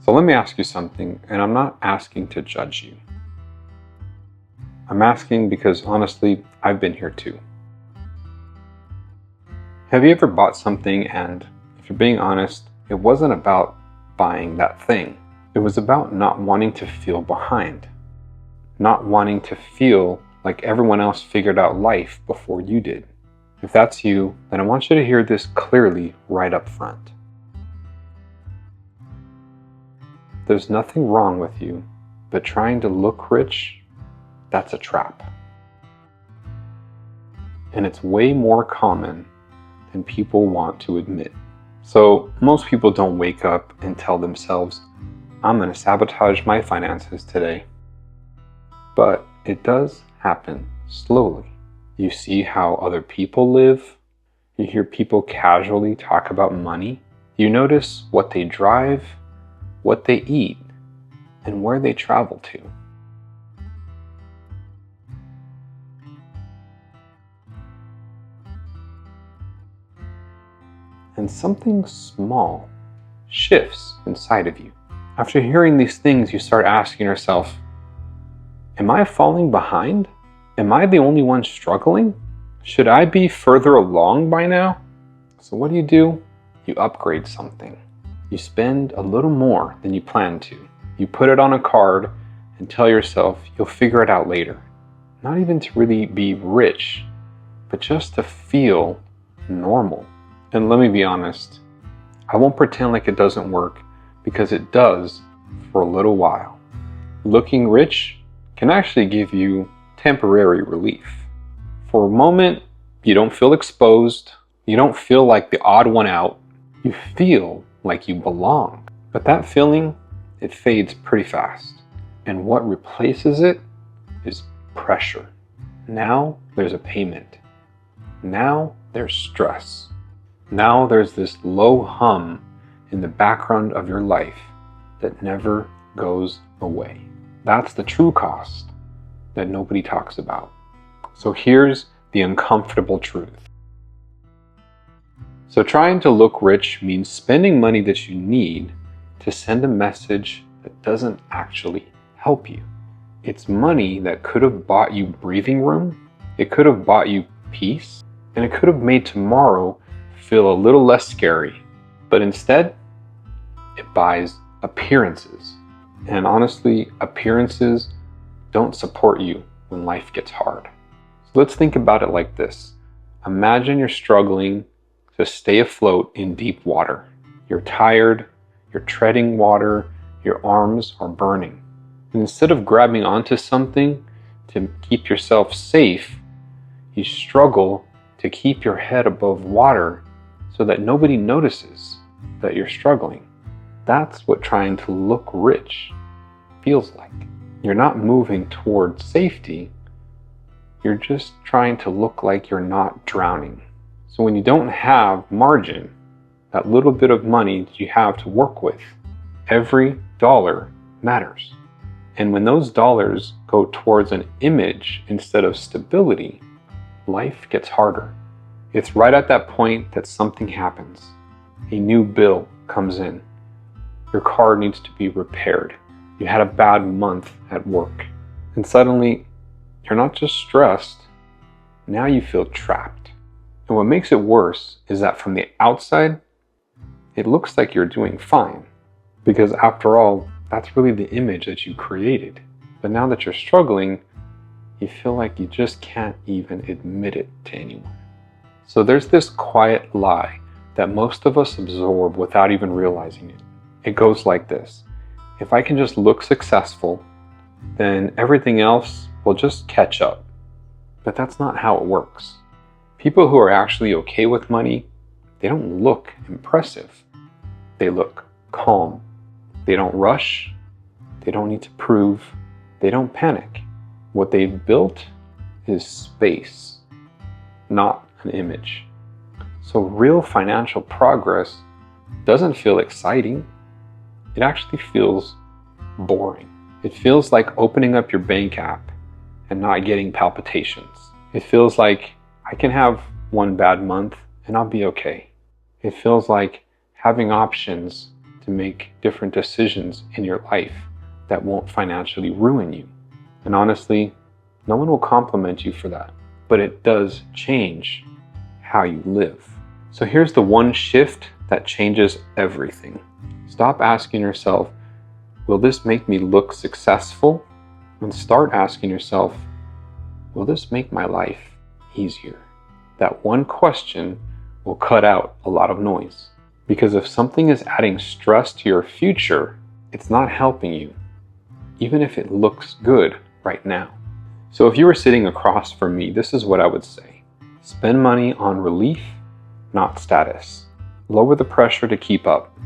So let me ask you something, and I'm not asking to judge you. I'm asking because honestly, I've been here too. Have you ever bought something and, if you're being honest, it wasn't about buying that thing. It was about not wanting to feel behind. Not wanting to feel like everyone else figured out life before you did. If that's you, then I want you to hear this clearly right up front. There's nothing wrong with you, but trying to look rich, that's a trap. And it's way more common than people want to admit. So most people don't wake up and tell themselves, I'm going to sabotage my finances today. But it does happen slowly. You see how other people live. You hear people casually talk about money. You notice what they drive, what they eat, and where they travel to. And something small shifts inside of you. After hearing these things, you start asking yourself, am I falling behind? Am I the only one struggling? Should I be further along by now? So what do? You upgrade something. You spend a little more than you planned to. You put it on a card and tell yourself you'll figure it out later. Not even to really be rich, but just to feel normal. And let me be honest, I won't pretend like it doesn't work, because it does for a little while. Looking rich can actually give you temporary relief. For a moment, you don't feel exposed. You don't feel like the odd one out. You feel like you belong. But that feeling, it fades pretty fast. And what replaces it is pressure. Now there's a payment. Now there's stress. Now there's this low hum in the background of your life that never goes away. That's the true cost that nobody talks about. So here's the uncomfortable truth. So trying to look rich means spending money that you need to send a message that doesn't actually help you. It's money that could have bought you breathing room, it could have bought you peace, and it could have made tomorrow feel a little less scary. But instead, it buys appearances. And honestly, appearances don't support you when life gets hard. So let's think about it like this. Imagine you're struggling to stay afloat in deep water. You're tired, you're treading water, your arms are burning. And instead of grabbing onto something to keep yourself safe, you struggle to keep your head above water so that nobody notices that you're struggling. That's what trying to look rich feels like. You're not moving towards safety. You're just trying to look like you're not drowning. So when you don't have margin, that little bit of money that you have to work with, every dollar matters. And when those dollars go towards an image instead of stability, life gets harder. It's right at that point that something happens. A new bill comes in. Your car needs to be repaired. You had a bad month at work. And suddenly, you're not just stressed, now you feel trapped. And what makes it worse is that from the outside, it looks like you're doing fine. Because after all, that's really the image that you created. But now that you're struggling, you feel like you just can't even admit it to anyone. So there's this quiet lie that most of us absorb without even realizing it. It goes like this. If I can just look successful, then everything else will just catch up. But that's not how it works. People who are actually okay with money, they don't look impressive. They look calm. They don't rush. They don't need to prove. They don't panic. What they've built is space, not an image. So real financial progress doesn't feel exciting. It actually feels boring. It feels like opening up your bank app and not getting palpitations. It feels like I can have one bad month and I'll be okay. It feels like having options to make different decisions in your life that won't financially ruin you. And honestly, no one will compliment you for that, but it does change how you live. So here's the one shift that changes everything. Stop asking yourself, will this make me look successful? And start asking yourself, will this make my life easier? That one question will cut out a lot of noise. Because if something is adding stress to your future, it's not helping you, even if it looks good right now. So if you were sitting across from me, this is what I would say. Spend money on relief, not status. Lower the pressure to keep up.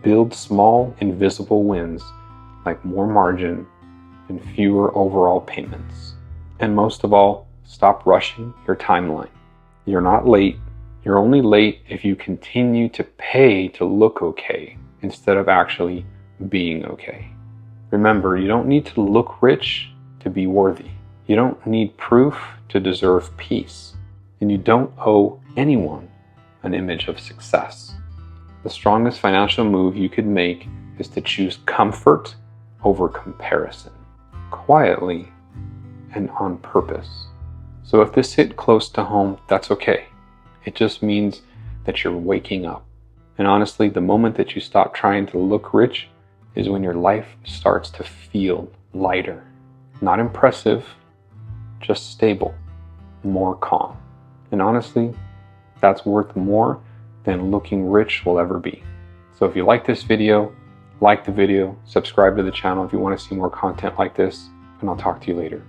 Build small, invisible wins, like more margin and fewer overall payments. And most of all, stop rushing your timeline. You're not late. You're only late if you continue to pay to look okay instead of actually being okay. Remember, you don't need to look rich to be worthy. You don't need proof to deserve peace. And you don't owe anyone an image of success. The strongest financial move you could make is to choose comfort over comparison, quietly and on purpose. So if this hit close to home, that's okay. It just means that you're waking up. And honestly, the moment that you stop trying to look rich is when your life starts to feel lighter. Not impressive, just stable, more calm. And honestly, that's worth more than looking rich will ever be. So if you like this video, like the video, subscribe to the channel if you want to see more content like this, and I'll talk to you later.